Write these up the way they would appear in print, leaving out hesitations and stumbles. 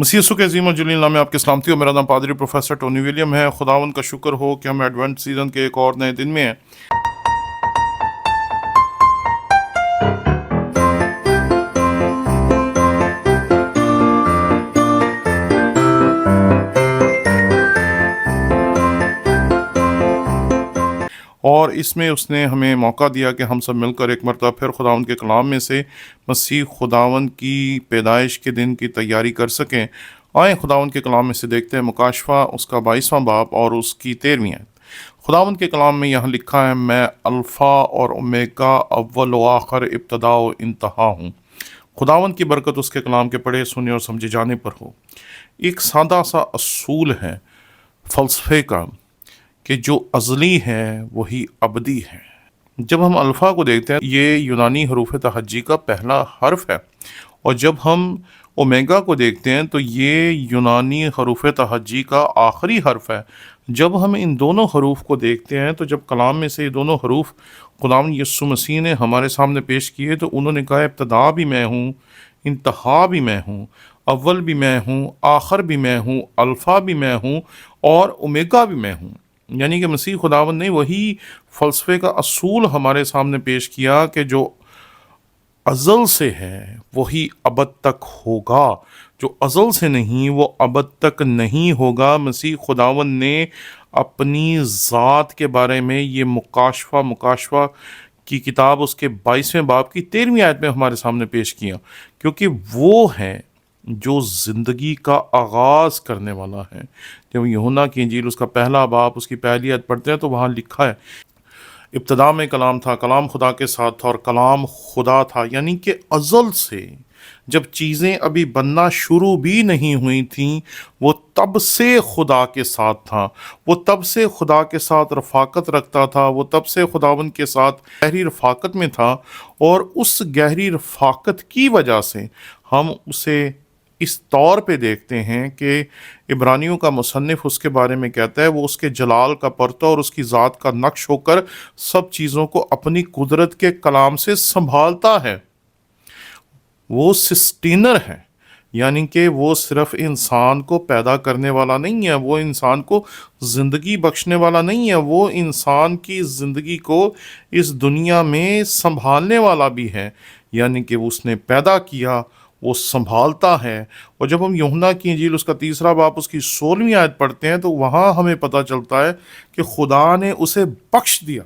मसीह यीशु के अजीम और जलील नाम में आपके सलामती हो। मेरा नाम पादरी प्रोफेसर टोनी विलियम है। खुदावंद का शुक्र हो कि हम एडवेंट सीजन के एक और नए दिन में हैं। और इसमें उसने हमें मौका दिया कि हम सब मिलकर एक मरतबा फिर खुदावंद के कलाम में से मसीह खुदावंद की पैदाइश के दिन की तैयारी कर सकें। आए खुदावंद के कलाम में से देखते हैं मुकाशफा उसका 22वां बाब और उसकी 13वीं आयत। खुदावंद के कलाम में यहाँ लिखा है, मैं अल्फ़ा और ओमेगा, अव्वल व आखिर, इब्तदा व इंतहा हूँ। खुदावंद की बरकत उसके कलाम के पढ़े सुने और समझे जाने पर हो। एक सादा सा असूल है फ़लसफ़े का कि जो अज़ली है वही अबदी है। जब हम अल्फ़ा को देखते हैं, ये यूनानी हरूफ तहज्जी का पहला हर्फ है, और जब हम ओमेगा को देखते हैं तो ये यूनानी हरूफ तहज्जी का आखिरी हर्फ है। जब हम इन दोनों हरूफ को देखते हैं तो जब कलाम में से ये दोनों हरूफ खुदावंद यीशु मसीह ने हमारे सामने पेश किए तो उन्होंने कहा, इब्तदा भी मैं हूँ, इंतहा भी मैं हूँ, अव्वल भी मैं हूँ, आखिर भी मैं हूँ, अल्फ़ा भी मैं हूँ और ओमेगा भी मैं हूँ। यानी कि मसीह खुदावंद ने वही फ़लसफ़े का असूल हमारे सामने पेश किया कि जो अज़ल से है वही अबद तक होगा, जो अज़ल से नहीं वो अबद तक नहीं होगा। मसीह खुदावंद ने अपनी ज़ात के बारे में ये मुकाशफा की किताब उसके 22वें बाब की 13वीं आयत में हमारे सामने पेश किया, क्योंकि वो है जो ज़िंदगी का आगाज़ करने वाला है। जब यूहन्ना की इंजील उसका पहला बाब उसकी पहली आयत पढ़ते हैं तो वहाँ लिखा है, इब्तदा में कलाम था, कलाम खुदा के साथ था और कलाम खुदा था। यानी कि अज़ल से जब चीज़ें अभी बनना शुरू भी नहीं हुई थीं, वो तब से खुदा के साथ था, वो तब से खुदा के साथ रफ़ाकत रखता था, वो तब से खुदावंद के साथ गहरी रफ़ाकत में था। और उस गहरी रफ़ाकत की वजह से हम उसे इस तौर पे देखते हैं कि इब्रानियों का मुसन्निफ उसके बारे में कहता है, वो उसके जलाल का परता और उसकी ज़ात का नक्श होकर सब चीज़ों को अपनी कुदरत के कलाम से संभालता है। वो सिस्टीनर है, यानी कि वो सिर्फ इंसान को पैदा करने वाला नहीं है, वो इंसान को ज़िंदगी बख्शने वाला नहीं है, वो इंसान की ज़िंदगी को इस दुनिया में संभालने वाला भी है। यानी कि उसने पैदा किया, वो संभालता है। और जब हम यूहन्ना की इंजील उसका 3रा बाब उसकी 16वीं आयत पढ़ते हैं तो वहाँ हमें पता चलता है कि खुदा ने उसे बख्श दिया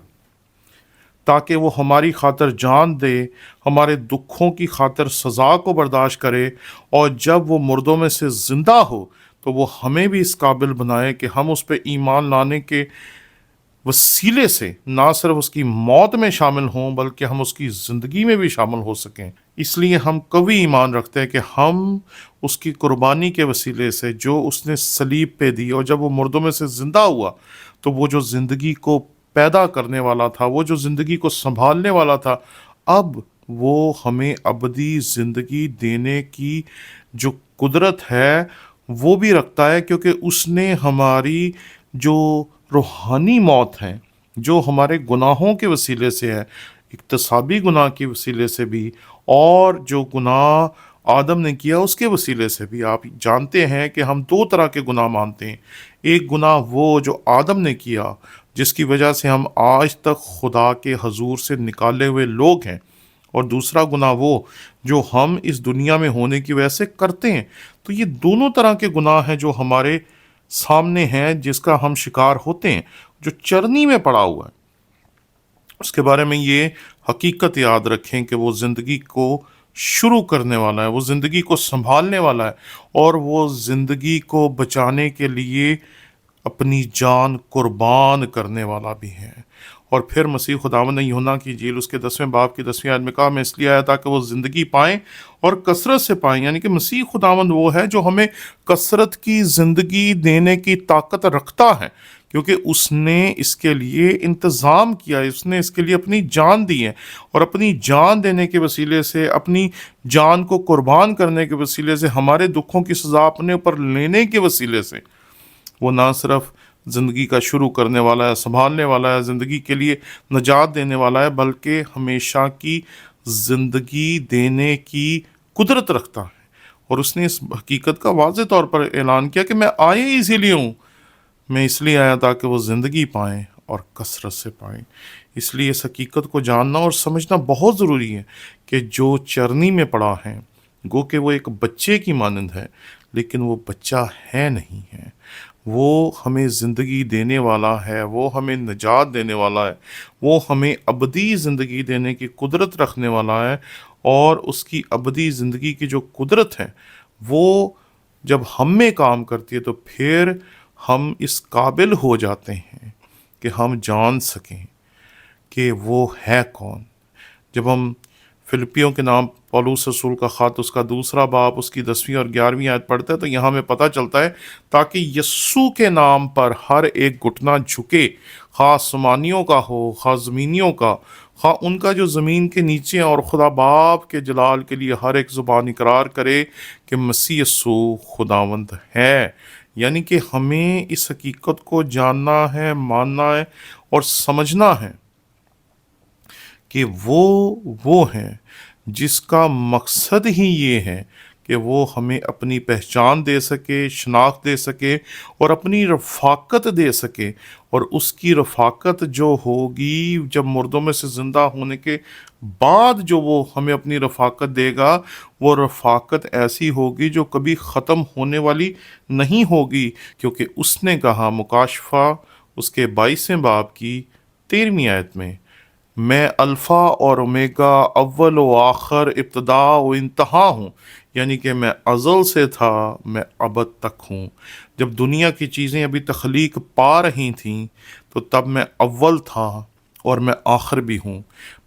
ताकि वो हमारी खातिर जान दे, हमारे दुखों की खातिर सज़ा को बर्दाश्त करे, और जब वो मुर्दों में से ज़िंदा हो तो वो हमें भी इस काबिल बनाए कि हम उस पर ईमान लाने के वसीले से ना सिर्फ उसकी मौत में शामिल हों बल्कि हम उसकी ज़िंदगी में भी शामिल हो सकें। इसलिए हम कभी ईमान रखते हैं कि हम उसकी कुर्बानी के वसीले से जो उसने सलीब पे दी, और जब वो मुर्दों में से ज़िंदा हुआ तो वो जो ज़िंदगी को पैदा करने वाला था, वो जो ज़िंदगी को संभालने वाला था, अब वो हमें अबदी ज़िंदगी देने की जो कुदरत है वो भी रखता है, क्योंकि उसने हमारी जो रूहानी मौत है, जो हमारे गुनाहों के वसीले से है, इक्तसाबी गुनाह के वसीले से भी, और जो गुनाह आदम ने किया उसके वसीले से भी। आप जानते हैं कि हम 2 तरह के गुनाह मानते हैं। एक गुनाह वो जो आदम ने किया, जिसकी वजह से हम आज तक खुदा के हजूर से निकाले हुए लोग हैं, और दूसरा गुनाह वो जो हम इस दुनिया में होने की वजह से करते हैं। तो ये दोनों तरह के गुनाह हैं जो हमारे सामने हैं, जिसका हम शिकार होते हैं। जो चरनी में पड़ा हुआ है उसके बारे में ये हकीकत याद रखें कि वो ज़िंदगी को शुरू करने वाला है, वो ज़िंदगी को संभालने वाला है, और वो ज़िंदगी को बचाने के लिए अपनी जान कुर्बान करने वाला भी है। और फिर मसीह खुदावंद ने यूहन्ना की इंजील उसके 10वें बाब की 10वीं आयत में कहा, मैं इसलिए आया ताकि वो ज़िंदगी पाएँ और कसरत से पाएँ। यानी कि मसीह खुदावंद वो है जो हमें कसरत की ज़िंदगी देने की ताकत रखता है, क्योंकि उसने इसके लिए इंतज़ाम किया, उसने इसके लिए अपनी जान दी है। और अपनी जान देने के वसीले से, अपनी जान को कुर्बान करने के वसीले से, हमारे दुखों की सज़ा अपने ऊपर लेने के वसीले से वो ना सिर्फ ज़िंदगी का शुरू करने वाला है, संभालने वाला है, ज़िंदगी के लिए नजात देने वाला है, बल्कि हमेशा की ज़िंदगी देने की कुदरत रखता है। اور اس نے اس حقیقت کا واضح طور پر اعلان کیا کہ میں آیا ہی اسی لیے ہوں، میں اس لیے آیا تاکہ وہ زندگی پائیں اور کثرت سے پائیں۔ اس لیے اس حقیقت کو جاننا اور سمجھنا بہت ضروری ہے کہ جو چرنی میں پڑا ہے، گو کہ وہ ایک بچے کی مانند ہے، لیکن وہ بچہ ہے نہیں ہے، وہ ہمیں زندگی دینے والا ہے، وہ ہمیں نجات دینے والا ہے، وہ ہمیں ابدی زندگی دینے کی قدرت رکھنے والا ہے، اور اس کی ابدی زندگی کی جو قدرت ہے وہ جب ہم میں کام کرتی ہے تو پھر ہم اس قابل ہو جاتے ہیں کہ ہم جان سکیں کہ وہ ہے کون۔ جب ہم فلپیوں کے نام پولوس رسول کا خط، اس کا 2 باب، اس کی 10ویں اور 11ویں آیت پڑھتے ہیں تو یہاں ہمیں پتہ چلتا ہے تاکہ یسوع کے نام پر ہر ایک گھٹنا جھکے، خواہ آسمانیوں کا ہو، خواہ زمینیوں کا، خواہ ان کا جو زمین کے نیچے، اور خدا باپ کے جلال کے لیے ہر ایک زبان اقرار کرے کہ مسیح یسوع خداوند ہے۔ یعنی کہ ہمیں اس حقیقت کو جاننا ہے، ماننا ہے اور سمجھنا ہے کہ وہ ہیں جس کا مقصد ہی یہ ہے کہ وہ ہمیں اپنی پہچان دے سکے، شناخت دے سکے اور اپنی رفاقت دے سکے، اور اس کی رفاقت جو ہوگی جب مردوں میں سے زندہ ہونے کے بعد جو وہ ہمیں اپنی رفاقت دے گا، وہ رفاقت ایسی ہوگی جو کبھی ختم ہونے والی نہیں ہوگی، کیونکہ اس نے کہا مکاشفہ اس کے 22ویں باب کی 13ویں آیت میں الفا اور اومیگا، اول و آخر، ابتدا و انتہا ہوں، یعنی کہ میں ازل سے تھا، میں ابد تک ہوں۔ جب دنیا کی چیزیں ابھی تخلیق پا رہی تھیں تو تب میں اول تھا اور میں آخر بھی ہوں،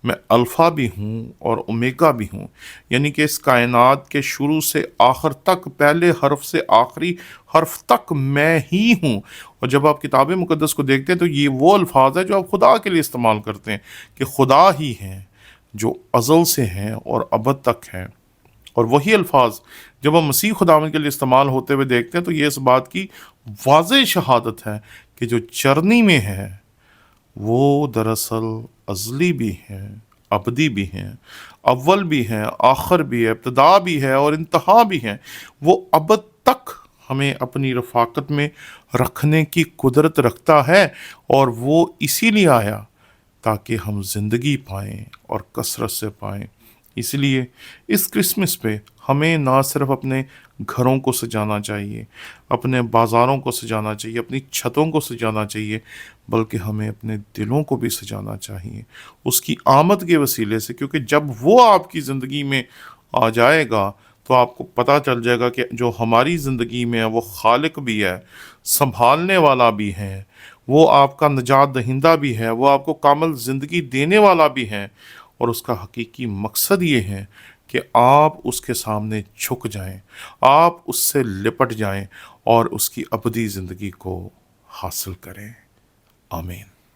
میں الفا بھی ہوں اور اومیگا بھی ہوں، یعنی کہ اس کائنات کے شروع سے آخر تک، پہلے حرف سے آخری حرف تک میں ہی ہوں۔ اور جب آپ کتاب مقدس کو دیکھتے ہیں تو یہ وہ الفاظ ہیں جو آپ خدا کے لیے استعمال کرتے ہیں کہ خدا ہی ہیں جو ازل سے ہیں اور ابد تک ہیں۔ اور وہی الفاظ جب ہم مسیح خداوند کے لیے استعمال ہوتے ہوئے دیکھتے ہیں تو یہ اس بات کی واضح شہادت ہے کہ جو چرنی میں ہے وہ دراصل ازلی بھی ہیں، ابدی بھی ہیں، اول بھی ہیں، آخر بھی ہے، ابتدا بھی ہے اور انتہا بھی ہیں۔ وہ ابد تک ہمیں اپنی رفاقت میں رکھنے کی قدرت رکھتا ہے، اور وہ اسی لیے آیا تاکہ ہم زندگی پائیں اور کثرت سے پائیں۔ اس لیے اس کرسمس پہ ہمیں نہ صرف اپنے گھروں کو سجانا چاہیے، اپنے بازاروں کو سجانا چاہیے، اپنی چھتوں کو سجانا چاہیے، بلکہ ہمیں اپنے دلوں کو بھی سجانا چاہیے اس کی آمد کے وسیلے سے، کیونکہ جب وہ آپ کی زندگی میں آ جائے گا تو آپ کو پتہ چل جائے گا کہ جو ہماری زندگی میں ہے وہ خالق بھی ہے، سنبھالنے والا بھی ہے، وہ آپ کا نجات دہندہ بھی ہے، وہ آپ کو کامل زندگی دینے والا بھی ہے، اور اس کا حقیقی مقصد یہ ہے کہ آپ اس کے سامنے جھک جائیں، آپ اس سے لپٹ جائیں اور اس کی ابدی زندگی کو حاصل کریں۔ آمین۔